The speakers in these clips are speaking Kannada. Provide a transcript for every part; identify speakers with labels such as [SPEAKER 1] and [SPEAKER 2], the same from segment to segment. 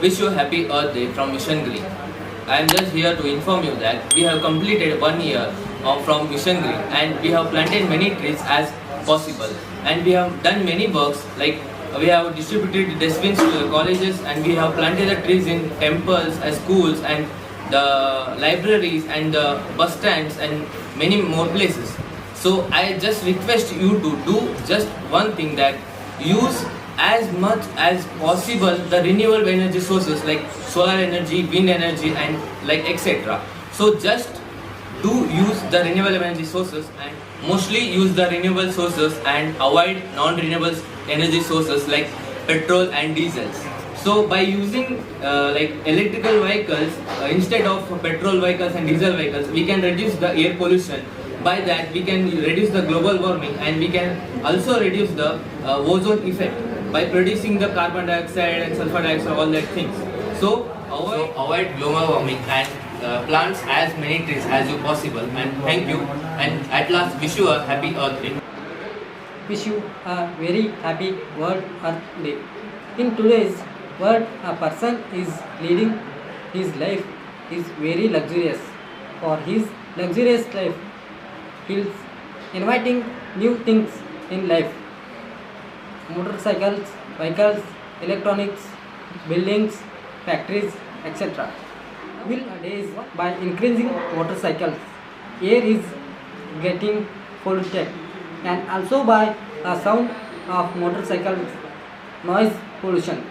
[SPEAKER 1] wish you happy Earth Day from Mission Green. I am just here to inform you that we have completed 1 year from Mission Green and we have planted many trees as possible, and we have done many works like we have distributed dustbins to the colleges, and we have planted the trees in temples and schools and the libraries and the bus stands and many more places. So I just request you to do just one thing, that use as much as possible the renewable energy sources like solar energy, wind energy and like etc. So just do use the renewable energy sources and mostly use the renewable sources and avoid non-renewable energy sources like petrol and diesels. So by using like electrical vehicles instead of petrol vehicles and diesel vehicles, we can reduce the air pollution. By that we can reduce the global warming, and we can also reduce the ozone effect by producing the carbon dioxide and sulfur dioxide, all that things. So avoid global warming and plants as many trees as you possible. And thank you. And at last, wish you a happy Earth Day.
[SPEAKER 2] Wish you a very happy World Earth Day. In today's world, a person is leading his life is very luxurious. For his luxurious life, he is inviting new things in life. Motorcycles, vehicles, electronics, buildings, factories, etc. Nowadays, by increasing motorcycles, air is getting polluted, and also by the sound of motorcycles, noise pollution.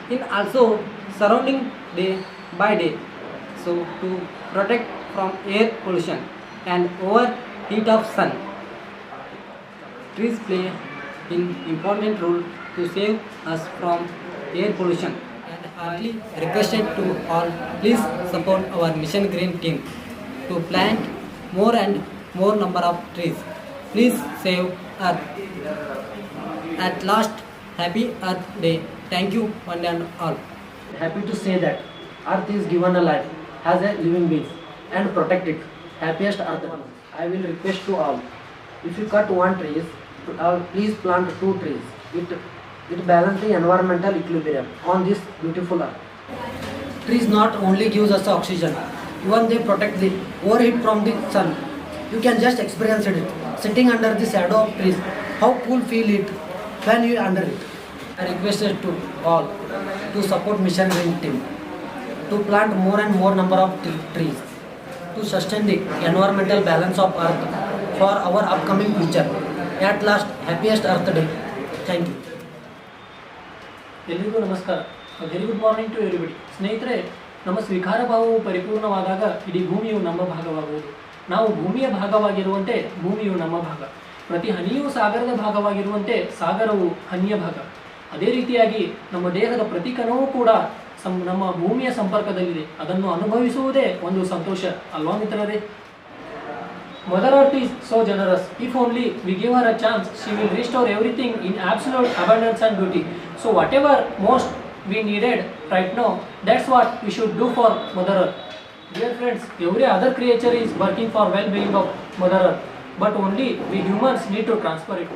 [SPEAKER 2] In also surrounding day by day. So to protect from air pollution and overheat of sun, trees play an important role to save us from air pollution. And heartily requested to all, please support our Mission Green team to plant more and more number of trees. Please save Earth. At last, happy Earth Day. Thank you one and all.
[SPEAKER 3] Happy to say that Earth is given a life as a living being and protect it. Happiest Earth. I will request to all, if you cut one tree, please plant 2 trees. It balances the environmental equilibrium on this beautiful earth. Trees not only gives us oxygen, even they protect the overheat from the sun. You can just experience it, sitting under the shadow of trees. How cool feel it when you are under it. I requested to all to support Mission Green team to plant more and more number of trees to sustain the environmental balance of earth for our upcoming future. At last, happiest Earth Day. Thank you.
[SPEAKER 4] ಎಲ್ರಿಗೂ ನಮಸ್ಕಾರ. Very good morning to everybody. ಸ್ನೇಹಿತರೆ, ನಮ್ಮ ಸ್ವೀಕಾರ ಭಾವವು ಪರಿಪೂರ್ಣವಾದಾಗ ಇಡೀ ಭೂಮಿಯು ನಮ್ಮ ಭಾಗವಾಗುವುದು. ನಾವು ಭೂಮಿಯ ಭಾಗವಾಗಿರುವಂತೆ ಭೂಮಿಯು ನಮ್ಮ ಭಾಗ. ಪ್ರತಿ ಹನಿಯೂ ಸಾಗರದ ಭಾಗವಾಗಿರುವಂತೆ ಸಾಗರವು ಹನಿಯ ಭಾಗ. ಅದೇ ರೀತಿಯಾಗಿ ನಮ್ಮ ದೇಹದ ಪ್ರತಿ ಕಣವೂ ಕೂಡ ನಮ್ಮ ಭೂಮಿಯ ಸಂಪರ್ಕದಲ್ಲಿದೆ. ಅದನ್ನು ಅನುಭವಿಸುವುದೇ ಒಂದು ಸಂತೋಷ ಅಲ್ವಾ ಮಿತ್ರರೇ? Mother Earth is so generous. If only we give her a chance, she will restore everything in absolute abundance and beauty. So whatever most we needed right now, that's what we should do for Mother Earth. Dear friends, every other creature is working for well-being of Mother Earth, but only we humans need to transfer it.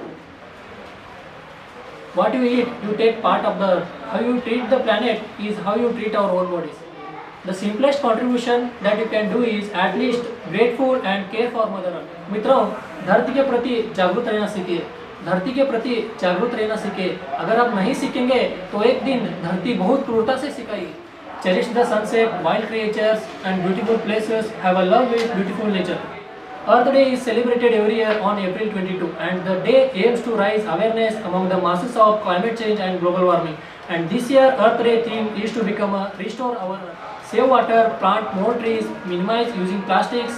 [SPEAKER 4] What you eat, you take part of the earth. How you treat the planet is how you treat our own bodies. The simplest contribution that you can do is at least grateful and care for Mother Earth. मित्रों, धरती के प्रति जागरूक रहना सीखिए. धरती के प्रति जागरूक रहना सीखिए. अगर आप नहीं सीखेंगे तो एक दिन धरती बहुत क्रूरता से सिखाएगी. Cherish the sunset, wild creatures and beautiful places. Have a love with beautiful nature. Earth Day is celebrated every year on April 22, and the day aims to raise awareness among the masses of climate change and global warming. And this year, Earth Day theme is to become a restore our earth. Save water, plant more trees, minimize using plastics,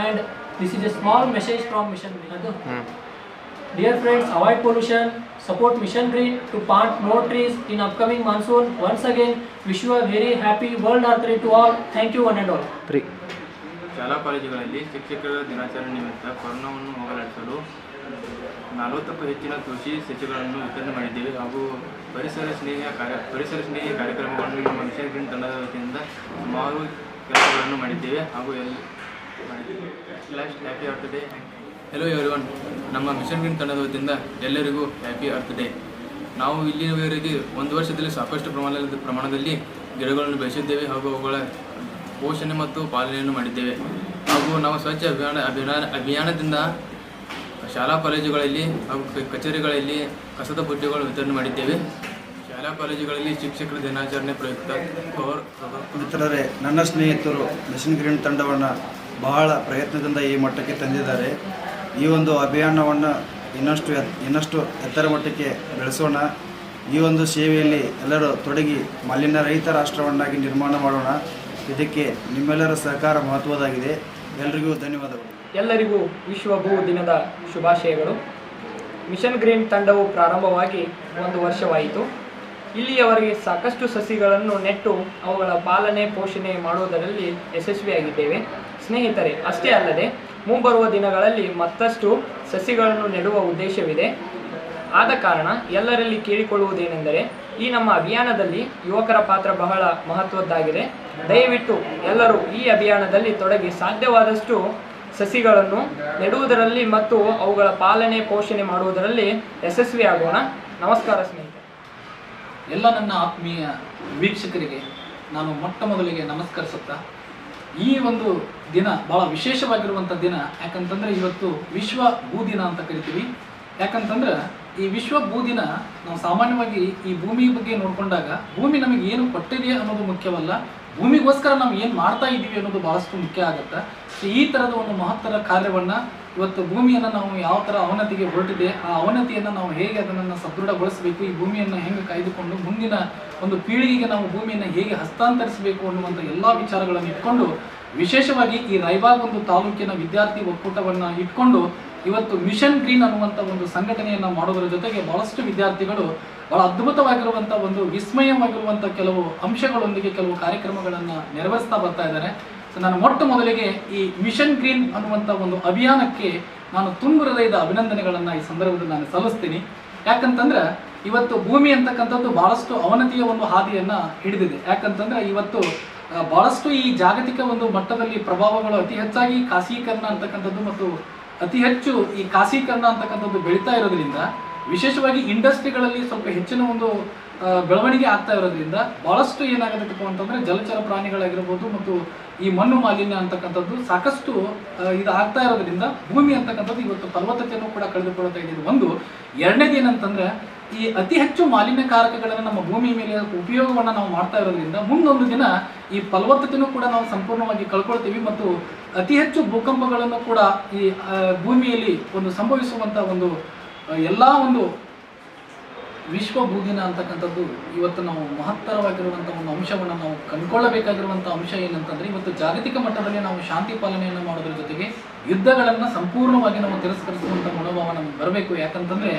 [SPEAKER 4] and this is a small message from Mission Green. Dear friends, avoid pollution, support Mission Green to plant more trees in upcoming monsoon. Once again, wish you a very happy World Earth Day to all. Thank you one and all.
[SPEAKER 5] ಶಾಲಾ ಕಾಲೇಜುಗಳಲ್ಲಿ ಶಿಕ್ಷಕರ ದಿನಾಚರಣೆ ನಿಮಿತ್ತ ಕೊರೋನಾವನ್ನು ಹೋಗಲಾಡಿಸಲು 40ಕ್ಕೂ ಹೆಚ್ಚಿನ ಕೃಷಿ ಸಸಿಗಳನ್ನು ವಿತರಣೆ ಮಾಡಿದ್ದೇವೆ ಹಾಗೂ ಪರಿಸರ ಸ್ನೇಹಿ ಕಾರ್ಯಕ್ರಮಗಳನ್ನು ನಮ್ಮ ಮಿಷನ್ ಗ್ರೀನ್ ತಂಡದ ವತಿಯಿಂದ ಸುಮಾರು ಕೆಲಸಗಳನ್ನು ಮಾಡಿದ್ದೇವೆ ಹಾಗೂ happy earth day. Hello everyone, ನಮ್ಮ ಮಿಷನ್ ಗ್ರೀನ್ ತಂಡದ ವತಿಯಿಂದ ಎಲ್ಲರಿಗೂ ಹ್ಯಾಪಿ ಅರ್ತ್ ಡೇ. ನಾವು ಇಲ್ಲಿವರೆಗೆ ಒಂದು ವರ್ಷದಲ್ಲಿ ಸಾಕಷ್ಟು ಪ್ರಮಾಣದಲ್ಲಿ ಗಿಡಗಳನ್ನು ಬೆಳೆಸಿದ್ದೇವೆ ಹಾಗೂ ಅವುಗಳ ಪೋಷಣೆ ಮತ್ತು ಪಾಲನೆಯನ್ನು ಮಾಡಿದ್ದೇವೆ. ಹಾಗೂ ನಾವು ಸ್ವಚ್ಛ ಅಭಿಯಾನದಿಂದ ಶಾಲಾ ಕಾಲೇಜುಗಳಲ್ಲಿ ಹಾಗೂ ಕಚೇರಿಗಳಲ್ಲಿ ಕಸದ ಬುಟ್ಟಿಗಳು ವಿತರಣೆ ಮಾಡಿದ್ದೇವೆ. ಶಾಲಾ ಕಾಲೇಜುಗಳಲ್ಲಿ ಶಿಕ್ಷಕರ ದಿನಾಚರಣೆ ಪ್ರಯುಕ್ತ
[SPEAKER 6] ಮಿತ್ರರೇ, ನನ್ನ ಸ್ನೇಹಿತರು ಮಿಷನ್ ಗ್ರೀನ್ ತಂಡವನ್ನು ಬಹಳ ಪ್ರಯತ್ನದಿಂದ ಈ ಮಟ್ಟಕ್ಕೆ ತಂದಿದ್ದಾರೆ. ಈ ಒಂದು ಅಭಿಯಾನವನ್ನು ಇನ್ನಷ್ಟು ಎತ್ತರ ಮಟ್ಟಕ್ಕೆ ಬೆಳೆಸೋಣ. ಈ ಒಂದು ಸೇವೆಯಲ್ಲಿ ಎಲ್ಲರೂ ತೊಡಗಿ ಮಾಲಿನ್ಯ ರಹಿತ ರಾಷ್ಟ್ರವನ್ನಾಗಿ ನಿರ್ಮಾಣ ಮಾಡೋಣ. ಇದಕ್ಕೆ ನಿಮ್ಮೆಲ್ಲರ ಸಹಕಾರ ಮಹತ್ವದಾಗಿದೆ. ಎಲ್ಲರಿಗೂ ಧನ್ಯವಾದಗಳು.
[SPEAKER 7] ಎಲ್ಲರಿಗೂ ವಿಶ್ವ ಭೂ ದಿನದ ಶುಭಾಶಯಗಳು. ಮಿಷನ್ ಗ್ರೀನ್ ತಂಡವು ಪ್ರಾರಂಭವಾಗಿ 1 ವರ್ಷವಾಯಿತು. ಇಲ್ಲಿಯವರೆಗೆ ಸಾಕಷ್ಟು ಸಸಿಗಳನ್ನು ನೆಟ್ಟು ಅವುಗಳ ಪಾಲನೆ ಪೋಷಣೆ ಮಾಡುವುದರಲ್ಲಿ ಯಶಸ್ವಿಯಾಗಿದ್ದೇವೆ. ಸ್ನೇಹಿತರೆ, ಅಷ್ಟೇ ಅಲ್ಲದೆ ಮುಂಬರುವ ದಿನಗಳಲ್ಲಿ ಮತ್ತಷ್ಟು ಸಸಿಗಳನ್ನು ನೆಡುವ ಉದ್ದೇಶವಿದೆ. ಆದ ಕಾರಣ ಎಲ್ಲರಲ್ಲಿ ಕೇಳಿಕೊಳ್ಳುವುದೇನೆಂದರೆ, ಈ ನಮ್ಮ ಅಭಿಯಾನದಲ್ಲಿ ಯುವಕರ ಪಾತ್ರ ಬಹಳ ಮಹತ್ವದ್ದಾಗಿದೆ. ದಯವಿಟ್ಟು ಎಲ್ಲರೂ ಈ ಅಭಿಯಾನದಲ್ಲಿ ತೊಡಗಿ ಸಾಧ್ಯವಾದಷ್ಟು ಸಸಿಗಳನ್ನು ನೆಡುವುದರಲ್ಲಿ ಮತ್ತು ಅವುಗಳ ಪಾಲನೆ ಪೋಷಣೆ ಮಾಡುವುದರಲ್ಲಿ ಯಶಸ್ವಿಯಾಗೋಣ. ನಮಸ್ಕಾರ ಸ್ನೇಹಿತರೆ.
[SPEAKER 8] ಎಲ್ಲ ನನ್ನ ಆತ್ಮೀಯ ವೀಕ್ಷಕರಿಗೆ ನಾನು ಮೊಟ್ಟ ಮೊದಲಿಗೆ ನಮಸ್ಕರಿಸುತ್ತಾ, ಈ ಒಂದು ದಿನ ಭಾಳ ವಿಶೇಷವಾಗಿರುವಂಥ ದಿನ. ಯಾಕಂತಂದರೆ ಇವತ್ತು ವಿಶ್ವ ಭೂ ದಿನ ಅಂತ ಕರಿತೀವಿ. ಯಾಕಂತಂದ್ರೆ ಈ ವಿಶ್ವ ಭೂ ದಿನ ನಾವು ಸಾಮಾನ್ಯವಾಗಿ ಈ ಭೂಮಿ ಬಗ್ಗೆ ನೋಡಿಕೊಂಡಾಗ ಭೂಮಿ ನಮಗೆ ಏನು ಕೊಟ್ಟಿದೆ ಅನ್ನೋದು ಮುಖ್ಯವಲ್ಲ, ಭೂಮಿಗೋಸ್ಕರ ನಾವು ಏನು ಮಾಡ್ತಾ ಇದ್ದೀವಿ ಅನ್ನೋದು ಭಾಳಷ್ಟು ಮುಖ್ಯ ಆಗುತ್ತೆ. ಸೊ ಈ ಥರದ ಒಂದು ಮಹತ್ತರ ಕಾರ್ಯವನ್ನು ಇವತ್ತು ಭೂಮಿಯನ್ನು ನಾವು ಯಾವ ಥರ ಅವನತಿಗೆ ಹೊರಟಿದೆ, ಆ ಅವನತಿಯನ್ನು ನಾವು ಹೇಗೆ ಅದನ್ನು ಸದೃಢಗೊಳಿಸಬೇಕು, ಈ ಭೂಮಿಯನ್ನು ಹೇಗೆ ಕಾಯ್ದುಕೊಂಡು ಮುಂದಿನ ಒಂದು ಪೀಳಿಗೆಗೆ ನಾವು ಭೂಮಿಯನ್ನು ಹೇಗೆ ಹಸ್ತಾಂತರಿಸಬೇಕು ಅನ್ನುವಂಥ ಎಲ್ಲ ವಿಚಾರಗಳನ್ನು ಇಟ್ಕೊಂಡು, ವಿಶೇಷವಾಗಿ ಈ ರಾಯಬಾಗ್ ಒಂದು ತಾಲೂಕಿನ ವಿದ್ಯಾರ್ಥಿ ಒಕ್ಕೂಟವನ್ನು ಇಟ್ಕೊಂಡು ಇವತ್ತು ಮಿಷನ್ ಗ್ರೀನ್ ಅನ್ನುವಂಥ ಒಂದು ಸಂಘಟನೆಯನ್ನು ಮಾಡೋದರ ಜೊತೆಗೆ ಭಾಳಷ್ಟು ವಿದ್ಯಾರ್ಥಿಗಳು ಭಾಳ ಅದ್ಭುತವಾಗಿರುವಂಥ ಒಂದು ವಿಸ್ಮಯವಾಗಿರುವಂಥ ಕೆಲವು ಅಂಶಗಳೊಂದಿಗೆ ಕೆಲವು ಕಾರ್ಯಕ್ರಮಗಳನ್ನು ನೆರವೇರಿಸ್ತಾ ಬರ್ತಾ ಇದ್ದಾರೆ. ಸೊ ನಾನು ಮೊಟ್ಟ ಮೊದಲಿಗೆ ಈ ಮಿಷನ್ ಗ್ರೀನ್ ಅನ್ನುವಂಥ ಒಂದು ಅಭಿಯಾನಕ್ಕೆ ನಾನು ತುಂಬ ಹೃದಯದ ಅಭಿನಂದನೆಗಳನ್ನು ಈ ಸಂದರ್ಭದಲ್ಲಿ ನಾನು ಸಲ್ಲಿಸ್ತೀನಿ. ಯಾಕಂತಂದ್ರೆ ಇವತ್ತು ಭೂಮಿ ಅಂತಕ್ಕಂಥದ್ದು ಭಾಳಷ್ಟು ಅವನತಿಯ ಒಂದು ಹಾದಿಯನ್ನು ಹಿಡಿದಿದೆ. ಯಾಕಂತಂದ್ರೆ ಇವತ್ತು ಭಾಳಷ್ಟು ಈ ಜಾಗತಿಕ ಒಂದು ಮಟ್ಟದಲ್ಲಿ ಪ್ರಭಾವಗಳು ಅತಿ ಹೆಚ್ಚಾಗಿ ಖಾಸಗೀಕರಣ ಅಂತಕ್ಕಂಥದ್ದು ಮತ್ತು ಅತಿ ಹೆಚ್ಚು ಈ ಖಾಸಗೀಕರಣ ಅಂತಕ್ಕಂಥದ್ದು ಬೆಳೀತಾ ಇರೋದ್ರಿಂದ, ವಿಶೇಷವಾಗಿ ಇಂಡಸ್ಟ್ರಿಗಳಲ್ಲಿ ಸ್ವಲ್ಪ ಹೆಚ್ಚಿನ ಒಂದು ಬೆಳವಣಿಗೆ ಆಗ್ತಾ ಇರೋದ್ರಿಂದ ಭಾಳಷ್ಟು ಏನಾಗತ್ತಪ್ಪ ಅಂತಂದರೆ ಜಲಚರ ಪ್ರಾಣಿಗಳಾಗಿರ್ಬೋದು ಮತ್ತು ಈ ಮಣ್ಣು ಮಾಲಿನ್ಯ ಅಂತಕ್ಕಂಥದ್ದು ಸಾಕಷ್ಟು ಇದು ಆಗ್ತಾ ಇರೋದ್ರಿಂದ ಭೂಮಿ ಅಂತಕ್ಕಂಥದ್ದು ಇವತ್ತು ಫಲವತ್ತತೆಯನ್ನು ಕೂಡ ಕಳೆದುಕೊಳ್ತಾ ಇದೆ. ಒಂದು. ಎರಡನೇದು ಏನಂತಂದರೆ, ಈ ಅತಿ ಹೆಚ್ಚು ಮಾಲಿನ್ಯಕಾರಕಗಳನ್ನು ನಮ್ಮ ಭೂಮಿ ಮೇಲೆ ಉಪಯೋಗವನ್ನು ನಾವು ಮಾಡ್ತಾ ಇರೋದ್ರಿಂದ ಮುಂದೊಂದು ದಿನ ಈ ಫಲವತ್ತತೆಯೂ ಕೂಡ ನಾವು ಸಂಪೂರ್ಣವಾಗಿ ಕಳ್ಕೊಳ್ತೀವಿ ಮತ್ತು ಅತಿ ಹೆಚ್ಚು ಭೂಕಂಪಗಳನ್ನು ಕೂಡ ಈ ಭೂಮಿಯಲ್ಲಿ ಒಂದು ಸಂಭವಿಸುವಂಥ ಒಂದು ಎಲ್ಲ ಒಂದು ವಿಶ್ವ ಭೂದಿನ ಅಂತಕ್ಕಂಥದ್ದು ಇವತ್ತು ನಾವು ಮಹತ್ತರವಾಗಿರುವಂಥ ಒಂದು ಅಂಶವನ್ನು ನಾವು ಕಂಡುಕೊಳ್ಳಬೇಕಾಗಿರುವಂಥ ಅಂಶ ಏನಂತಂದರೆ, ಇವತ್ತು ಜಾಗತಿಕ ಮಟ್ಟದಲ್ಲಿ ನಾವು ಶಾಂತಿ ಪಾಲನೆಯನ್ನು ಮಾಡೋದ್ರ ಜೊತೆಗೆ ಯುದ್ಧಗಳನ್ನು ಸಂಪೂರ್ಣವಾಗಿ ನಾವು ತಿರಸ್ಕರಿಸುವಂಥ ಮನೋಭಾವ ನಮಗೆ ಬರಬೇಕು. ಯಾಕಂತಂದರೆ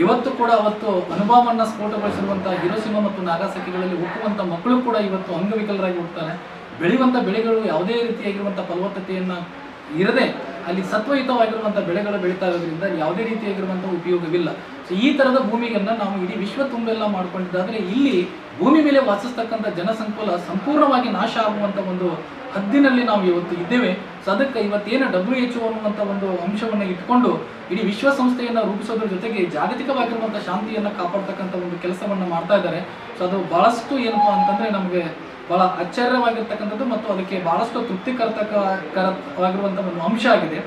[SPEAKER 8] ಇವತ್ತು ಕೂಡ ಅವತ್ತು ಅಣುಬಾಂಬನ್ನು ಸ್ಫೋಟಗೊಳಿಸಿರುವಂಥ ಹಿರೋಶಿಮಾ ಮತ್ತು ನಾಗಾಸಾಕಿಗಳಲ್ಲಿ ಹುಟ್ಟುವಂಥ ಮಕ್ಕಳು ಕೂಡ ಇವತ್ತು ಅಂಗವಿಕಲರಾಗಿ ಹುಟ್ಟುತ್ತಾರೆ. ಬೆಳೆಯುವಂಥ ಬೆಳೆಗಳು ಯಾವುದೇ ರೀತಿಯಾಗಿರುವಂಥ ಫಲವತ್ತತೆಯನ್ನು ಇರದೆ ಅಲ್ಲಿ ಸತ್ವಯುತವಾಗಿರುವಂಥ ಬೆಳೆಗಳು ಬೆಳೀತಾ ಇರೋದ್ರಿಂದ ಯಾವುದೇ ರೀತಿಯಾಗಿರುವಂಥ ಉಪಯೋಗವಿಲ್ಲ. ಸೊ ಈ ಥರದ ಭೂಮಿಯನ್ನು ನಾವು ಇಡೀ ವಿಶ್ವ ತುಂಬೆಲ್ಲ ಮಾಡ್ಕೊಂಡಿದ್ದಾದರೆ ಇಲ್ಲಿ ಭೂಮಿ ಮೇಲೆ ವಾಸಿಸ್ತಕ್ಕಂಥ ಜನಸಂಕುಲ ಸಂಪೂರ್ಣವಾಗಿ ನಾಶ ಆಗುವಂಥ ಒಂದು ಹದ್ದಿನಲ್ಲಿ ನಾವು ಇವತ್ತು ಇದ್ದೇವೆ. ಸೊ ಅದಕ್ಕೆ ಇವತ್ತೇನು WHO ಅನ್ನುವಂಥ ಒಂದು ಅಂಶವನ್ನು ಇಟ್ಕೊಂಡು ಇಡೀ ವಿಶ್ವಸಂಸ್ಥೆಯನ್ನು ರೂಪಿಸೋದ್ರ ಜೊತೆಗೆ ಜಾಗತಿಕವಾಗಿರುವಂಥ ಶಾಂತಿಯನ್ನು ಕಾಪಾಡ್ತಕ್ಕಂಥ ಒಂದು ಕೆಲಸವನ್ನು ಮಾಡ್ತಾ ಇದ್ದಾರೆ. ಸೊ ಅದು ಭಾಳಷ್ಟು ಏನಪ್ಪ ಅಂತಂದರೆ ನಮಗೆ ಭಾಳ ಆಶ್ಚರ್ಯವಾಗಿರ್ತಕ್ಕಂಥದ್ದು ಮತ್ತು ಅದಕ್ಕೆ ಭಾಳಷ್ಟು ತೃಪ್ತಿಕರವಾಗಿರುವಂಥ ಒಂದು ಅಂಶ ಆಗಿದೆ.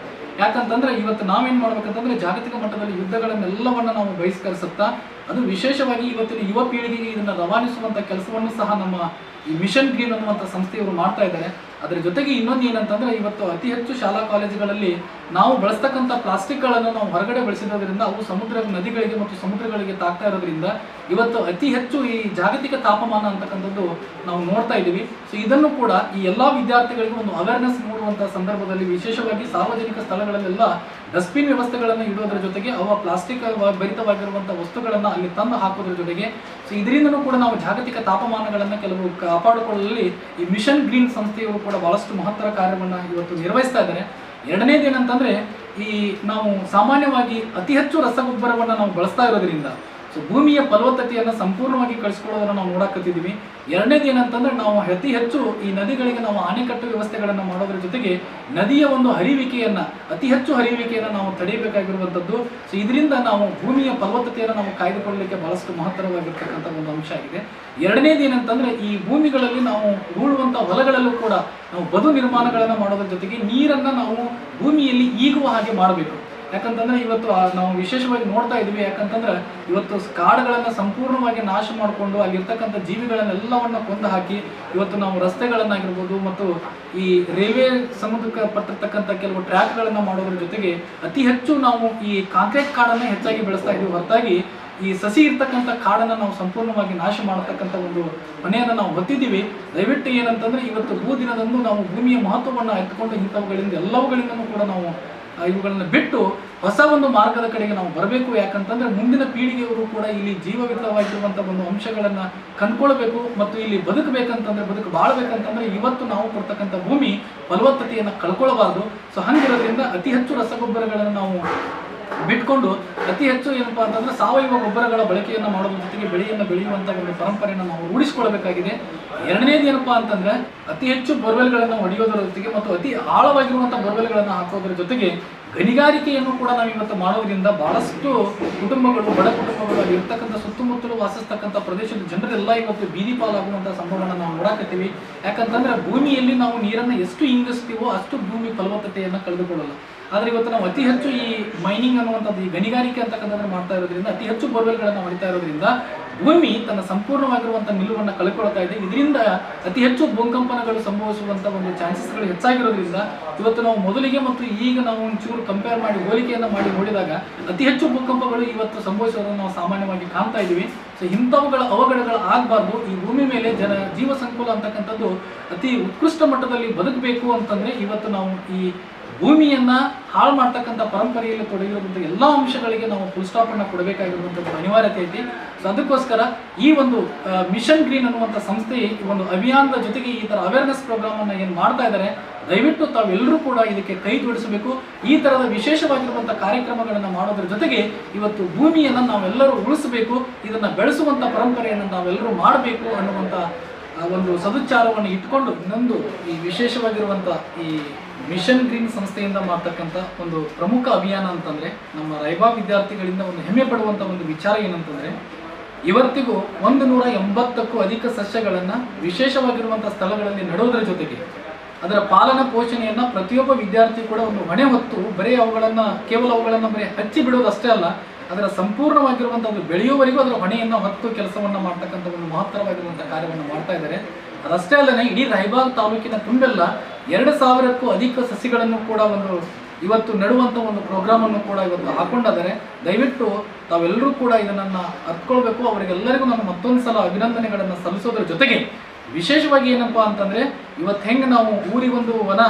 [SPEAKER 8] ಯಾಕಂತಂದರೆ ಇವತ್ತು ನಾವೇನು ಮಾಡ್ಬೇಕಂತಂದರೆ ಜಾಗತಿಕ ಮಟ್ಟದಲ್ಲಿ ಯುದ್ಧಗಳನ್ನೆಲ್ಲವನ್ನು ನಾವು ಬಹಿಷ್ಕರಿಸುತ್ತಾ ಅದು ವಿಶೇಷವಾಗಿ ಇವತ್ತಿನ ಯುವ ಪೀಳಿಗೆಗೆ ಇದನ್ನು ರವಾನಿಸುವಂಥ ಕೆಲಸವನ್ನು ಸಹ ನಮ್ಮ ಈ ಮಿಷನ್ ಗ್ರೀನ್ ಅನ್ನುವಂಥ ಸಂಸ್ಥೆಯವರು ಮಾಡ್ತಾ ಇದ್ದಾರೆ. ಅದರ ಜೊತೆಗೆ ಇನ್ನೊಂದು ಏನಂತಂದರೆ, ಇವತ್ತು ಅತಿ ಹೆಚ್ಚು ಶಾಲಾ ಕಾಲೇಜುಗಳಲ್ಲಿ ನಾವು ಬಳಸ್ತಕ್ಕಂಥ ಪ್ಲಾಸ್ಟಿಕ್ಗಳನ್ನು ನಾವು ಹೊರಗಡೆ ಬಳಸಿರೋದ್ರಿಂದ ಅವು ನದಿಗಳಿಗೆ ಮತ್ತು ಸಮುದ್ರಗಳಿಗೆ ತಾಗ್ತಾ ಇರೋದ್ರಿಂದ ಇವತ್ತು ಅತಿ ಹೆಚ್ಚು ಈ ಜಾಗತಿಕ ತಾಪಮಾನ ಅಂತಕ್ಕಂಥದ್ದು ನಾವು ನೋಡ್ತಾ ಇದ್ದೀವಿ. ಸೊ ಇದನ್ನು ಕೂಡ ಈ ಎಲ್ಲ ವಿದ್ಯಾರ್ಥಿಗಳಿಗೂ ಒಂದು ಅವೇರ್ನೆಸ್ ಮೂಡುವಂಥ ಸಂದರ್ಭದಲ್ಲಿ ವಿಶೇಷವಾಗಿ ಸಾರ್ವಜನಿಕ ಸ್ಥಳಗಳಲ್ಲೆಲ್ಲ ಡಸ್ಟ್ಬಿನ್ ವ್ಯವಸ್ಥೆಗಳನ್ನು ಇಡೋದ್ರ ಜೊತೆಗೆ ಅವ ಪ್ಲಾಸ್ಟಿಕ್ ಭರಿತವಾಗಿರುವಂಥ ವಸ್ತುಗಳನ್ನು ಅಲ್ಲಿ ತಂದು ಹಾಕೋದ್ರ ಜೊತೆಗೆ ಸೊ ಇದರಿಂದನೂ ಕೂಡ ನಾವು ಜಾಗತಿಕ ತಾಪಮಾನಗಳನ್ನು ಕೆಲವು ಕಾಪಾಡಿಕೊಳ್ಳಲು ಈ ಮಿಷನ್ ಗ್ರೀನ್ ಸಂಸ್ಥೆಯವರು ಕೂಡ ಬಹಳಷ್ಟು ಮಹತ್ತರ ಕಾರ್ಯವನ್ನು ಇವತ್ತು ನಿರ್ವಹಿಸ್ತಾ ಇದ್ದಾರೆ. ಎರಡನೇದು ಏನಂತಂದರೆ, ಈ ನಾವು ಸಾಮಾನ್ಯವಾಗಿ ಅತಿ ಹೆಚ್ಚು ರಸಗೊಬ್ಬರವನ್ನು ನಾವು ಬಳಸ್ತಾ ಇರೋದ್ರಿಂದ ಸೊ ಭೂಮಿಯ ಫಲವತ್ತತೆಯನ್ನು ಸಂಪೂರ್ಣವಾಗಿ ಕಳಿಸ್ಕೊಳ್ಳೋದನ್ನು ನಾವು ನೋಡಕತ್ತಿದ್ದೀವಿ. ಎರಡನೇದು ಏನಂತಂದ್ರೆ ನಾವು ಅತಿ ಹೆಚ್ಚು ಈ ನದಿಗಳಿಗೆ ನಾವು ಅಣೆಕಟ್ಟು ವ್ಯವಸ್ಥೆಗಳನ್ನು ಮಾಡೋದ್ರ ಜೊತೆಗೆ ನದಿಯ ಒಂದು ಹರಿವಿಕೆಯನ್ನು ಅತಿ ಹೆಚ್ಚು ಹರಿವಿಕೆಯನ್ನು ನಾವು ತಡೆಯಬೇಕಾಗಿರುವಂಥದ್ದು. ಸೊ ಇದರಿಂದ ನಾವು ಭೂಮಿಯ ಫಲವತ್ತತೆಯನ್ನು ನಾವು ಕಾಯ್ದುಕೊಳ್ಳಲಿಕ್ಕೆ ಬಹಳಷ್ಟು ಮಹತ್ತರವಾಗಿರ್ತಕ್ಕಂಥ ಒಂದು ಅಂಶ ಆಗಿದೆ. ಎರಡನೇದು ಏನಂತಂದ್ರೆ ಈ ಭೂಮಿಗಳಲ್ಲಿ ನಾವು ಉಳುವಂಥ ಹೊಲಗಳಲ್ಲೂ ಕೂಡ ನಾವು ಬದು ನಿರ್ಮಾಣಗಳನ್ನು ಮಾಡೋದ್ರ ಜೊತೆಗೆ ನೀರನ್ನು ನಾವು ಭೂಮಿಯಲ್ಲಿ ಈಗುವ ಹಾಗೆ ಮಾಡಬೇಕು. ಯಾಕಂತಂದ್ರೆ ಇವತ್ತು ನಾವು ವಿಶೇಷವಾಗಿ ನೋಡ್ತಾ ಇದ್ವಿ. ಯಾಕಂತಂದ್ರೆ ಇವತ್ತು ಕಾಡುಗಳನ್ನು ಸಂಪೂರ್ಣವಾಗಿ ನಾಶ ಮಾಡಿಕೊಂಡು ಅಲ್ಲಿರ್ತಕ್ಕಂಥ ಜೀವಿಗಳನ್ನೆಲ್ಲವನ್ನ ಕೊಂದು ಹಾಕಿ ಇವತ್ತು ನಾವು ರಸ್ತೆಗಳನ್ನಾಗಿರ್ಬೋದು ಮತ್ತು ಈ ರೈಲ್ವೆ ಸಮುದ್ರಕ್ಕೆ ಪಟ್ಟಿರ್ತಕ್ಕಂಥ ಕೆಲವು ಟ್ರ್ಯಾಕ್ಗಳನ್ನು ಮಾಡೋದ್ರ ಜೊತೆಗೆ ಅತಿ ಹೆಚ್ಚು ನಾವು ಈ ಕಾಂಕ್ರೀಟ್ ಕಾಡನ್ನು ಹೆಚ್ಚಾಗಿ ಬೆಳೆಸ್ತಾ ಇದ್ದೀವಿ ಹೊರತಾಗಿ ಈ ಸಸಿ ಇರ್ತಕ್ಕಂಥ ಕಾಡನ್ನು ನಾವು ಸಂಪೂರ್ಣವಾಗಿ ನಾಶ ಮಾಡತಕ್ಕಂಥ ಒಂದು ಹೊಣೆಯನ್ನು ನಾವು ಹೊತ್ತಿದ್ದೀವಿ. ದಯವಿಟ್ಟು ಏನಂತಂದ್ರೆ ಇವತ್ತು ಭೂದಿನದಂದು ನಾವು ಭೂಮಿಯ ಮಹತ್ವವನ್ನು ಎತ್ತುಕೊಂಡು ಇಂಥವುಗಳಿಂದ ಎಲ್ಲವುಗಳಿಂದನೂ ಕೂಡ ನಾವು ಇವುಗಳನ್ನ ಬಿಟ್ಟು ಹೊಸ ಒಂದು ಮಾರ್ಗದ ಕಡೆಗೆ ನಾವು ಬರಬೇಕು. ಯಾಕಂತಂದ್ರೆ ಮುಂದಿನ ಪೀಳಿಗೆಯವರು ಕೂಡ ಇಲ್ಲಿ ಜೀವವಿತವಾಗಿರುವಂಥ ಒಂದು ಅಂಶಗಳನ್ನು ಕಂಡುಕೊಳ್ಬೇಕು ಮತ್ತು ಇಲ್ಲಿ ಬದುಕಬೇಕಂತಂದ್ರೆ ಬಾಳ್ಬೇಕಂತಂದ್ರೆ ಇವತ್ತು ನಾವು ಕೊಡ್ತಕ್ಕಂಥ ಭೂಮಿ ಫಲವತ್ತತೆಯನ್ನು ಕಳ್ಕೊಳ್ಬಾರ್ದು. ಸೊ ಹಂಗಿರೋದ್ರಿಂದ ಅತಿ ಹೆಚ್ಚು ರಸಗೊಬ್ಬರಗಳನ್ನು ನಾವು ಬಿಟ್ಕೊಂಡು ಅತಿ ಹೆಚ್ಚು ಏನಪ್ಪಾ ಅಂತಂದ್ರೆ ಸಾವಯವ ಗೊಬ್ಬರಗಳ ಬಳಕೆಯನ್ನು ಮಾಡೋದ್ರ ಜೊತೆಗೆ ಬೆಳೆಯನ್ನು ಬೆಳೆಯುವಂಥ ಒಂದು ಪರಂಪರೆಯನ್ನು ನಾವು ರೂಢಿಸಿಕೊಳ್ಳಬೇಕಾಗಿದೆ. ಎರಡನೇದು ಏನಪ್ಪಾ ಅಂತಂದ್ರೆ ಅತಿ ಹೆಚ್ಚು ಬೋರ್ವೆಲ್ಗಳನ್ನು ಹೊಡೆಯೋದರ ಜೊತೆಗೆ ಮತ್ತು ಅತಿ ಆಳವಾಗಿರುವಂಥ ಬೋರ್ವೆಲ್ಗಳನ್ನು ಹಾಕೋದ್ರ ಜೊತೆಗೆ ಗಣಿಗಾರಿಕೆಯನ್ನು ಕೂಡ ನಾವು ಇವತ್ತು ಮಾಡೋದ್ರಿಂದ ಬಹಳಷ್ಟು ಕುಟುಂಬಗಳು ಬಡ ಕುಟುಂಬಗಳು ಅಲ್ಲಿ ಇರ್ತಕ್ಕಂಥ ಸುತ್ತಮುತ್ತಲು ವಾಸಿಸ್ತಕ್ಕಂಥ ಪ್ರದೇಶದ ಜನರೆಲ್ಲ ಇವತ್ತು ಬೀದಿ ಪಾಲಾಗುವಂಥ ಸಂಭವವನ್ನು ನಾವು ನೋಡಾಕತ್ತೀವಿ. ಯಾಕಂತಂದ್ರೆ ಭೂಮಿಯಲ್ಲಿ ನಾವು ನೀರನ್ನು ಎಷ್ಟು ಇಂಗಿಸ್ತೀವೋ ಅಷ್ಟು ಭೂಮಿ ಫಲವತ್ತತೆಯನ್ನು ಕಳೆದುಕೊಳ್ಳಲ್ಲ. ಆದರೆ ಇವತ್ತು ನಾವು ಅತಿ ಹೆಚ್ಚು ಈ ಮೈನಿಂಗ್ ಅನ್ನುವಂಥದ್ದು ಈ ಗಣಿಗಾರಿಕೆ ಅಂತಕ್ಕಂಥದ್ದು ಮಾಡ್ತಾ ಇರೋದ್ರಿಂದ ಅತಿ ಹೆಚ್ಚು ಬೋರ್ವೆಲ್ಗಳನ್ನು ಹೊಡಿತಾ ಇರೋದ್ರಿಂದ ಭೂಮಿ ತನ್ನ ಸಂಪೂರ್ಣವಾಗಿರುವಂಥ ನಿಲುವನ್ನು ಕಳ್ಕೊಳ್ತಾ ಇದೆ. ಇದರಿಂದ ಅತಿ ಹೆಚ್ಚು ಭೂಕಂಪನಗಳು ಸಂಭವಿಸುವಂಥ ಒಂದು ಚಾನ್ಸಸ್ಗಳು ಹೆಚ್ಚಾಗಿರೋದ್ರಿಂದ ಇವತ್ತು ನಾವು ಮೊದಲಿಗೆ ಮತ್ತು ಈಗ ನಾವು ಒಂಚೂರು ಕಂಪೇರ್ ಮಾಡಿ ಹೋಲಿಕೆಯನ್ನು ಮಾಡಿ ನೋಡಿದಾಗ ಅತಿ ಹೆಚ್ಚು ಭೂಕಂಪಗಳು ಇವತ್ತು ಸಂಭವಿಸೋದನ್ನು ನಾವು ಸಾಮಾನ್ಯವಾಗಿ ಕಾಣ್ತಾ ಇದ್ದೀವಿ. ಸೊ ಇಂಥವುಗಳ ಅವಘಡಗಳು ಆಗಬಾರ್ದು. ಈ ಭೂಮಿ ಮೇಲೆ ಜೀವ ಸಂಕುಲ ಅಂತಕ್ಕಂಥದ್ದು ಅತಿ ಉತ್ಕೃಷ್ಟ ಮಟ್ಟದಲ್ಲಿ ಬದುಕಬೇಕು ಅಂತಂದ್ರೆ ಇವತ್ತು ನಾವು ಈ ಭೂಮಿಯನ್ನ ಹಾಳು ಮಾಡ್ತಕ್ಕಂಥ ಪರಂಪರೆಯಲ್ಲಿ ತೊಡಗಿರುವಂಥ ಎಲ್ಲ ಅಂಶಗಳಿಗೆ ನಾವು ಫುಲ್ ಸ್ಟಾಪ್ ಅನ್ನು ಕೊಡಬೇಕಾಗಿರುವಂಥದ್ದು ಅನಿವಾರ್ಯತೆ ಐತಿ. ಸೊ ಅದಕ್ಕೋಸ್ಕರ ಈ ಒಂದು ಮಿಷನ್ ಗ್ರೀನ್ ಅನ್ನುವಂಥ ಸಂಸ್ಥೆ ಈ ಒಂದು ಅಭಿಯಾನದ ಜೊತೆಗೆ ಈ ಥರ ಅವೇರ್ನೆಸ್ ಪ್ರೋಗ್ರಾಮ್ ಅನ್ನು ಏನು ಮಾಡ್ತಾ ಇದ್ದಾರೆ, ದಯವಿಟ್ಟು ತಾವೆಲ್ಲರೂ ಕೂಡ ಇದಕ್ಕೆ ಕೈ ಜೋಡಿಸಬೇಕು. ಈ ಥರದ ವಿಶೇಷವಾಗಿರುವಂಥ ಕಾರ್ಯಕ್ರಮಗಳನ್ನು ಮಾಡೋದ್ರ ಜೊತೆಗೆ ಇವತ್ತು ಭೂಮಿಯನ್ನು ನಾವೆಲ್ಲರೂ ಉಳಿಸಬೇಕು, ಇದನ್ನು ಬೆಳೆಸುವಂಥ ಪರಂಪರೆಯನ್ನು ನಾವೆಲ್ಲರೂ ಮಾಡಬೇಕು ಅನ್ನುವಂಥ ಒಂದು ಸದುಚ್ಚಾರವನ್ನು ಇಟ್ಕೊಂಡು ಇನ್ನೊಂದು ಈ ವಿಶೇಷವಾಗಿರುವಂಥ ಈ ಮಿಷನ್ ಗ್ರೀನ್ ಸಂಸ್ಥೆಯಿಂದ ಮಾಡ್ತಕ್ಕಂಥ ಒಂದು ಪ್ರಮುಖ ಅಭಿಯಾನ ಅಂತಂದರೆ ನಮ್ಮ ರಾಯಬಾಗ್ ವಿದ್ಯಾರ್ಥಿಗಳಿಂದ ಒಂದು ಹೆಮ್ಮೆ ಪಡುವಂಥ ಒಂದು ವಿಚಾರ ಏನಂತಂದರೆ ಇವತ್ತಿಗೂ 180ಕ್ಕೂ ಅಧಿಕ ಸಸ್ಯಗಳನ್ನು ವಿಶೇಷವಾಗಿರುವಂಥ ಸ್ಥಳಗಳಲ್ಲಿ ನೆಡೋದ್ರ ಜೊತೆಗೆ ಅದರ ಪಾಲನಾ ಪೋಷಣೆಯನ್ನು ಪ್ರತಿಯೊಬ್ಬ ವಿದ್ಯಾರ್ಥಿ ಕೂಡ ಒಂದು ಹೊಣೆ ಹೊತ್ತು ಬರೀ ಕೇವಲ ಅವುಗಳನ್ನು ಬರೀ ಹಚ್ಚಿ ಬಿಡೋದಷ್ಟೇ ಅಲ್ಲ, ಅದರ ಸಂಪೂರ್ಣವಾಗಿರುವಂಥ ಒಂದು ಬೆಳೆಯುವವರೆಗೂ ಅದರ ಹೊಣೆಯನ್ನು ಹೊತ್ತು ಕೆಲಸವನ್ನು ಮಾಡ್ತಕ್ಕಂಥ ಒಂದು ಮಹತ್ತರವಾಗಿರುವಂಥ ಕಾರ್ಯವನ್ನು ಮಾಡ್ತಾ ಇದ್ದಾರೆ. ಅದಷ್ಟೇ ಅಲ್ಲದೆ ಇಡೀ ರಾಯಬಾಗ್ ತಾಲೂಕಿನ ತುಂಬೆಲ್ಲ 2000ಕ್ಕೂ ಅಧಿಕ ಸಸಿಗಳನ್ನು ಕೂಡ ಇವತ್ತು ನೆಡುವಂಥ ಒಂದು ಪ್ರೋಗ್ರಾಮನ್ನು ಕೂಡ ಇವತ್ತು ಹಾಕೊಂಡಿದ್ದಾರೆ. ದಯವಿಟ್ಟು ತಾವೆಲ್ಲರೂ ಕೂಡ ಇದನ್ನು ಅರ್ಥಕೊಳ್ಬೇಕು. ಅವರಿಗೆಲ್ಲರಿಗೂ ನಾನು ಮತ್ತೊಂದು ಸಲ ಅಭಿನಂದನೆಗಳನ್ನು ಸಲ್ಲಿಸೋದ್ರ ಜೊತೆಗೆ ವಿಶೇಷವಾಗಿ ಏನಪ್ಪಾ ಅಂತಂದರೆ ಇವತ್ತು ಹೆಂಗೆ ನಾವು ಊರಿಗೊಂದು ವನ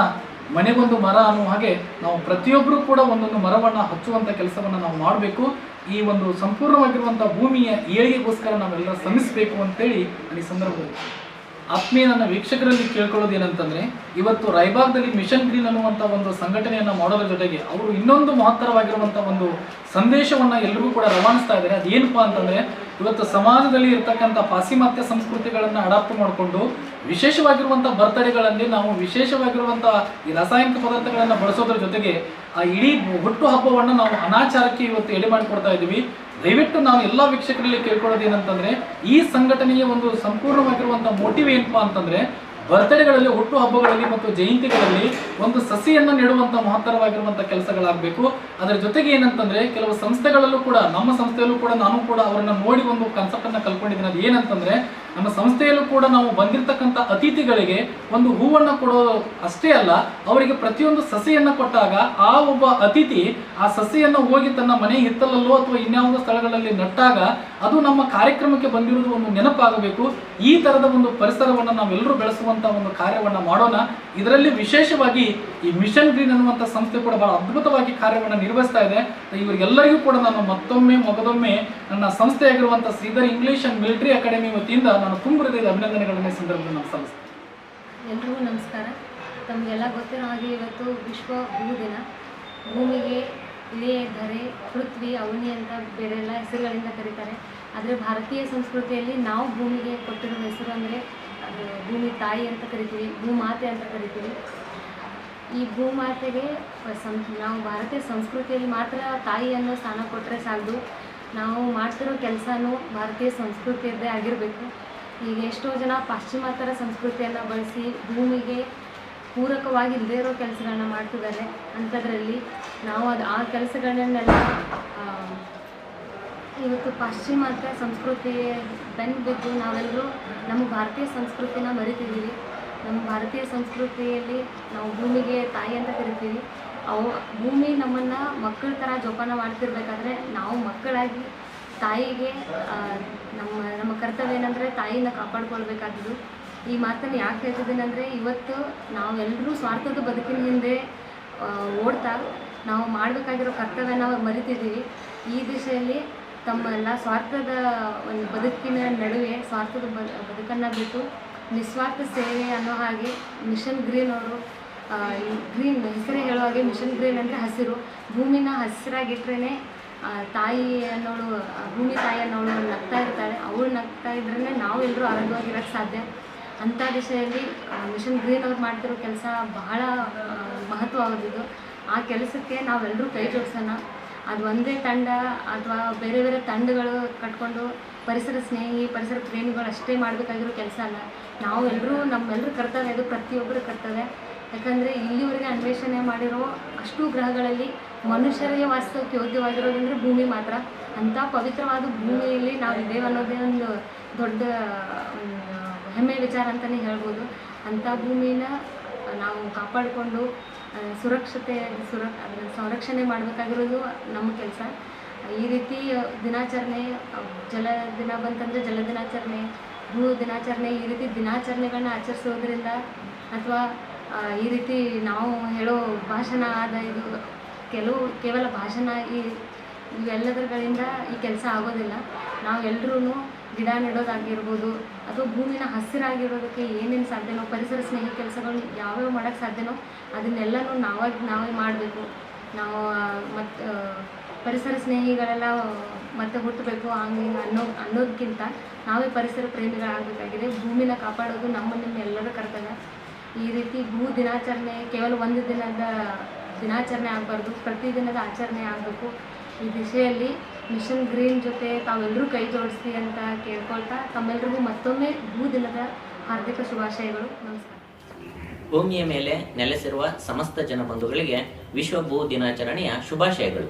[SPEAKER 8] ಮನೆಗೊಂದು ಮರ ಅನ್ನೋ ಹಾಗೆ ನಾವು ಪ್ರತಿಯೊಬ್ಬರೂ ಕೂಡ ಒಂದೊಂದು ಮರವನ್ನು ಹಚ್ಚುವಂಥ ಕೆಲಸವನ್ನು ನಾವು ಮಾಡಬೇಕು. ಈ ಒಂದು ಸಂಪೂರ್ಣವಾಗಿರುವಂಥ ಭೂಮಿಯ ಏಳಿಗೆಗೋಸ್ಕರ ನಾವೆಲ್ಲರೂ ಶ್ರಮಿಸಬೇಕು ಅಂತೇಳಿ ಈ ಸಂದರ್ಭದಲ್ಲಿ ಆತ್ಮೀಯ ನನ್ನ ವೀಕ್ಷಕರಲ್ಲಿ ಕೇಳ್ಕೊಳ್ಳೋದು ಏನಂತಂದರೆ ಇವತ್ತು ರಾಯಬಾಗ್ದಲ್ಲಿ ಮಿಷನ್ ಗ್ರೀನ್ ಅನ್ನುವಂಥ ಒಂದು ಸಂಘಟನೆಯನ್ನು ಮಾಡೋದ್ರ ಜೊತೆಗೆ ಅವರು ಇನ್ನೊಂದು ಮಹತ್ತರವಾಗಿರುವಂಥ ಒಂದು ಸಂದೇಶವನ್ನು ಎಲ್ಲರಿಗೂ ಕೂಡ ರವಾನಿಸ್ತಾ ಇದ್ದಾರೆ. ಅದೇನಪ್ಪ ಅಂತಂದರೆ ಇವತ್ತು ಸಮಾಜದಲ್ಲಿ ಇರ್ತಕ್ಕಂಥ ಪಾಶ್ಚಿಮಾತ್ಯ ಸಂಸ್ಕೃತಿಗಳನ್ನು ಅಡಾಪ್ಟ್ ಮಾಡಿಕೊಂಡು ವಿಶೇಷವಾಗಿರುವಂಥ ಬರ್ತಡೆಗಳಲ್ಲಿ ನಾವು ವಿಶೇಷವಾಗಿರುವಂಥ ಈ ರಾಸಾಯನಿಕ ಪದಾರ್ಥಗಳನ್ನು ಬಳಸೋದ್ರ ಜೊತೆಗೆ ಆ ಇಡೀ ಹುಟ್ಟು ಹಬ್ಬವನ್ನು ನಾವು ಅನಾಚಾರಕ್ಕೆ ಇವತ್ತು ಎಡೆ ಮಾಡಿಕೊಡ್ತಾ ಇದ್ದೀವಿ. ದಯವಿಟ್ಟು ನಾವು ಎಲ್ಲ ವೀಕ್ಷಕರಲ್ಲಿ ಕೇಳ್ಕೊಳ್ಳೋದು ಏನಂತಂದರೆ ಈ ಸಂಘಟನೆಯ ಒಂದು ಸಂಪೂರ್ಣವಾಗಿರುವಂಥ ಮೋಟಿವ್ ಏನಪ್ಪಾ ಅಂತಂದರೆ ಬರ್ತ್ಡೇಗಳಲ್ಲಿ ಹುಟ್ಟು ಹಬ್ಬಗಳಲ್ಲಿ ಮತ್ತು ಜಯಂತಿಗಳಲ್ಲಿ ಒಂದು ಸಸಿಯನ್ನು ನೆಡುವಂಥ ಮಹತ್ತರವಾಗಿರುವಂಥ ಕೆಲಸಗಳಾಗಬೇಕು. ಅದರ ಜೊತೆಗೆ ಏನಂತಂದರೆ ಕೆಲವು ಸಂಸ್ಥೆಗಳಲ್ಲೂ ಕೂಡ ನಮ್ಮ ಸಂಸ್ಥೆಯಲ್ಲೂ ಕೂಡ ನಾನು ಕೂಡ ಅವರನ್ನು ನೋಡಿ ಒಂದು ಕಾನ್ಸೆಪ್ಟನ್ನು ಕಲ್ಕೊಂಡಿದ್ದೀನಿ. ಅದು ಏನಂತಂದರೆ ನಮ್ಮ ಸಂಸ್ಥೆಯಲ್ಲೂ ಕೂಡ ನಾವು ಬಂದಿರತಕ್ಕಂಥ ಅತಿಥಿಗಳಿಗೆ ಒಂದು ಹೂವನ್ನು ಕೊಡೋದು ಅಷ್ಟೇ ಅಲ್ಲ, ಅವರಿಗೆ ಪ್ರತಿಯೊಂದು ಸಸಿಯನ್ನು ಕೊಟ್ಟಾಗ ಆ ಒಬ್ಬ ಅತಿಥಿ ಆ ಸಸಿಯನ್ನು ಹೋಗಿ ತನ್ನ ಮನೆ ಹಿತ್ತಲಲ್ಲೋ ಅಥವಾ ಇನ್ಯಾವುದೋ ಸ್ಥಳಗಳಲ್ಲಿ ನಟ್ಟಾಗ ಅದು ನಮ್ಮ ಕಾರ್ಯಕ್ರಮಕ್ಕೆ ಬಂದಿರುವುದು ಒಂದು ನೆನಪಾಗಬೇಕು. ಈ ಥರದ ಒಂದು ಪರಿಸರವನ್ನು ನಾವೆಲ್ಲರೂ ಬೆಳೆಸುವಂಥ ಒಂದು ಕಾರ್ಯವನ್ನು ಮಾಡೋಣ. ಇದರಲ್ಲಿ ವಿಶೇಷವಾಗಿ ಈ ಮಿಷನ್ ಗ್ರೀನ್ ಅನ್ನುವಂಥ ಸಂಸ್ಥೆ ಕೂಡ ಬಹಳ ಅದ್ಭುತವಾಗಿ ಕಾರ್ಯವನ್ನು ನಿರ್ವಹಿಸ್ತಾ ಇದೆ. ಇವರಿಗೆಲ್ಲರಿಗೂ ಕೂಡ ನಾನು ಮಗದೊಮ್ಮೆ ನನ್ನ ಸಂಸ್ಥೆಯಾಗಿರುವಂಥ Sridhar English and military academy ವತಿಯಿಂದ ನಾನು ತುಂಬ ಹೃದಯದ ಅಭಿನಂದನೆಗಳನ್ನು ಈ ಸಂದರ್ಭದಲ್ಲಿ ನಾನು ಸಲ್ಲಿಸ್ತೇನೆ.
[SPEAKER 9] ಎಲ್ರಿಗೂ ನಮಸ್ಕಾರ. ತಮಗೆಲ್ಲ ಗೊತ್ತಿರೋ ಹಾಗೆ ಇವತ್ತು ವಿಶ್ವ ಭೂ ದಿನ. ಭೂಮಿಗೆ ಇಳೆ, ಧರೆ, ಪೃಥ್ವಿ, ಅವನಿ ಅಂತ ಬೇರೆ ಎಲ್ಲ ಹೆಸರುಗಳಿಂದ ಕರೀತಾರೆ. ಆದರೆ ಭಾರತೀಯ ಸಂಸ್ಕೃತಿಯಲ್ಲಿ ನಾವು ಭೂಮಿಗೆ ಕೊಟ್ಟಿರೋ ಹೆಸರು ಅಂದರೆ ಭೂಮಿ ತಾಯಿ ಅಂತ ಕರಿತೀವಿ, ಭೂಮಾತೆ ಅಂತ ಕರಿತೀವಿ. ಈ ಭೂಮಾತೆಗೆ ನಾವು ಭಾರತೀಯ ಸಂಸ್ಕೃತಿಯಲ್ಲಿ ಮಾತ್ರ ತಾಯಿ ಅನ್ನೋ ಸ್ಥಾನ ಕೊಟ್ಟರೆ ಸಾಲದು. ನಾವು ಮಾಡ್ತಿರೋ ಕೆಲಸನೂ ಭಾರತೀಯ ಸಂಸ್ಕೃತಿಯದ್ದೇ ಆಗಿರಬೇಕು. ಈಗ ಎಷ್ಟೋ ಜನ ಪಾಶ್ಚಿಮಾತ್ಯರ ಸಂಸ್ಕೃತಿಯನ್ನು ಬಳಸಿ ಭೂಮಿಗೆ ಪೂರಕವಾಗಿ ಇಲ್ಲದೇ ಇರೋ ಕೆಲಸಗಳನ್ನ ಮಾಡ್ತಿದ್ದಾರೆ. ಅಂಥದ್ರಲ್ಲಿ ನಾವು ಆ ಕೆಲಸಗಳನ್ನೆಲ್ಲ ಇವತ್ತು ಪಾಶ್ಚಿಮಾತ್ಯ ಸಂಸ್ಕೃತಿ ಬೆನ್ನು ಬಿದ್ದು ನಾವೆಲ್ಲರೂ ನಮ್ಮ ಭಾರತೀಯ ಸಂಸ್ಕೃತಿನ ಮರಿತಿದ್ದೀವಿ. ನಮ್ಮ ಭಾರತೀಯ ಸಂಸ್ಕೃತಿಯಲ್ಲಿ ನಾವು ಭೂಮಿಗೆ ತಾಯಿ ಅಂತ ಕರಿತೀವಿ. ಭೂಮಿ ನಮ್ಮನ್ನು ಮಕ್ಕಳ ಥರ ಜೋಪಾನ ಮಾಡ್ತಿರ್ಬೇಕಾದ್ರೆ ನಾವು ಮಕ್ಕಳಾಗಿ ತಾಯಿಗೆ ನಮ್ಮ ಕರ್ತವ್ಯ ಏನಂದರೆ ತಾಯಿನ ಕಾಪಾಡ್ಕೊಳ್ಬೇಕಾದ್ದು. ಈ ಮಾತನ್ನು ಯಾಕೆ ಹೇಳ್ತಿದ್ದೀನಿ ಅಂದರೆ ಇವತ್ತು ನಾವೆಲ್ಲರೂ ಸ್ವಾರ್ಥದ ಬದುಕಿನ ಹಿಂದೆ ಓಡ್ತಾ ನಾವು ಮಾಡಬೇಕಾಗಿರೋ ಕರ್ತವ್ಯ ನಾವು ಮರಿತಿದ್ದೀವಿ. ಈ ದಿಶೆಯಲ್ಲಿ ತಮ್ಮೆಲ್ಲ ಸ್ವಾರ್ಥದ ಒಂದು ಬದುಕಿನ ನಡುವೆ ಸ್ವಾರ್ಥದ ಬದುಕನ್ನು ಬಿಟ್ಟು ನಿಸ್ವಾರ್ಥ ಸೇವೆ ಅನ್ನೋ ಹಾಗೆ ಮಿಷನ್ ಗ್ರೀನ್ ಅವರು ಗ್ರೀನ್ ಹೆಸರೇ ಹೇಳೋ ಹಾಗೆ ಮಿಷನ್ ಗ್ರೀನ್ ಅಂದರೆ ಹಸಿರು. ಭೂಮಿನ ಹಸಿರಾಗಿಟ್ರೇ ತಾಯಿ ಅನ್ನೋಳು, ಭೂಮಿ ತಾಯಿ ಅನ್ನೋಳು ನಗ್ತಾ ಇರ್ತಾಳೆ. ಅವಳು ನಗ್ತಾ ಇದ್ರೇ ನಾವೆಲ್ಲರೂ ಆರೋಗ್ಯವಾಗಿರೋಕ್ಕೆ ಸಾಧ್ಯ. ಅಂಥ ದಿಶೆಯಲ್ಲಿ ಮಿಷನ್ ಗ್ರೀನ್ ಅವ್ರು ಮಾಡ್ತಿರೋ ಕೆಲಸ ಬಹಳ ಮಹತ್ವವಾದದ್ದು. ಆ ಕೆಲಸಕ್ಕೆ ನಾವೆಲ್ಲರೂ ಕೈ ಜೋಡಿಸೋಣ. ಅದು ಒಂದೇ ತಂಡ ಅಥವಾ ಬೇರೆ ಬೇರೆ ತಂಡಗಳು ಕಟ್ಕೊಂಡು ಪರಿಸರ ಸ್ನೇಹಿ, ಪರಿಸರ ಪ್ರೇಮಿಗಳು ಅಷ್ಟೇ ಮಾಡಬೇಕಾಗಿರೋ ಕೆಲಸ ಅಲ್ಲ. ನಾವೆಲ್ಲರೂ ನಮ್ಮೆಲ್ಲರ ಕರ್ತವ್ಯ, ಅದು ಪ್ರತಿಯೊಬ್ಬರ ಕರ್ತವ್ಯ. ಯಾಕಂದರೆ ಇಲ್ಲಿವರೆಗೆ ಅನ್ವೇಷಣೆ ಮಾಡಿರೋ ಅಷ್ಟು ಗ್ರಹಗಳಲ್ಲಿ ಮನುಷ್ಯರಿಗೆ ವಾಸ್ತವಕ್ಕೆ ಯೋಗ್ಯವಾಗಿರೋದಂದರೆ ಭೂಮಿ ಮಾತ್ರ. ಅಂಥ ಪವಿತ್ರವಾದ ಭೂಮಿಯಲ್ಲಿ ನಾವು ಇದ್ದೇವೆ ಅನ್ನೋದೇ ಒಂದು ದೊಡ್ಡ ಹೆಮ್ಮೆ ವಿಚಾರ ಅಂತಲೇ ಹೇಳ್ಬೋದು. ಅಂಥ ಭೂಮಿನ ನಾವು ಕಾಪಾಡಿಕೊಂಡು ಅದನ್ನು ಸಂರಕ್ಷಣೆ ಮಾಡಬೇಕಾಗಿರೋದು ನಮ್ಮ ಕೆಲಸ. ಈ ರೀತಿ ದಿನಾಚರಣೆ, ಜಲ ದಿನ ಬಂತಂದರೆ ಜಲ ದಿನಾಚರಣೆ, ಭೂ ದಿನಾಚರಣೆ, ಈ ರೀತಿ ದಿನಾಚರಣೆಗಳನ್ನ ಆಚರಿಸೋದ್ರಿಂದ ಅಥವಾ ಈ ರೀತಿ ನಾವು ಹೇಳೋ ಭಾಷಣ ಇದು ಕೇವಲ ಭಾಷಣ ಇವೆಲ್ಲದರಗಳಿಂದ ಈ ಕೆಲಸ ಆಗೋದಿಲ್ಲ. ನಾವೆಲ್ಲರೂ ಗಿಡ ನೆಡೋದಾಗಿರ್ಬೋದು ಅಥವಾ ಭೂಮಿನ ಹಸಿರಾಗಿರೋದಕ್ಕೆ ಏನೇನು ಸಾಧ್ಯನೋ, ಪರಿಸರ ಸ್ನೇಹಿ ಕೆಲಸಗಳು ಯಾವ್ಯಾವ ಮಾಡೋಕ್ಕೆ ಸಾಧ್ಯನೋ ಅದನ್ನೆಲ್ಲನೂ ನಾವೇ ಮಾಡಬೇಕು. ನಾವು ಮತ್ತು ಪರಿಸರ ಸ್ನೇಹಿಗಳೆಲ್ಲ ಮತ್ತೆ ಹುಟ್ಟಬೇಕು ಹಂಗೆ ಅನ್ನೋದಕ್ಕಿಂತ ನಾವೇ ಪರಿಸರ ಪ್ರೇಮಿಗಳಾಗಬೇಕಾಗಿದೆ. ಭೂಮಿನ ಕಾಪಾಡೋದು ನಿಮ್ಮೆಲ್ಲರ ಕರ್ತವ್ಯ. ಈ ರೀತಿ ಭೂ ದಿನಾಚರಣೆ ಕೇವಲ ಒಂದು ದಿನದ ದಿನಾಚರಣೆ ಆಗಬಾರ್ದು, ಪ್ರತಿದಿನದ ಆಚರಣೆ ಆಗಬೇಕು. ಈ ದಿಶೆಯಲ್ಲಿ ಮಿಷನ್ ಗ್ರೀನ್ ಜೊತೆ ತಾವೆಲ್ಲರೂ ಕೈ ಜೋಡಿಸಿ ಅಂತ ಕೇಳ್ಕೊಳ್ತಾ ತಮ್ಮೆಲ್ಲರಿಗೂ ಮತ್ತೊಮ್ಮೆ ಭೂ ದಿನದ ಹಾರ್ದಿಕ ಶುಭಾಶಯಗಳು. ನಮಸ್ಕಾರ.
[SPEAKER 10] ಭೂಮಿಯ ಮೇಲೆ ನೆಲೆಸಿರುವ ಸಮಸ್ತ ಜನಬಂಧುಗಳಿಗೆ ವಿಶ್ವ ಭೂ ದಿನಾಚರಣೆಯ ಶುಭಾಶಯಗಳು.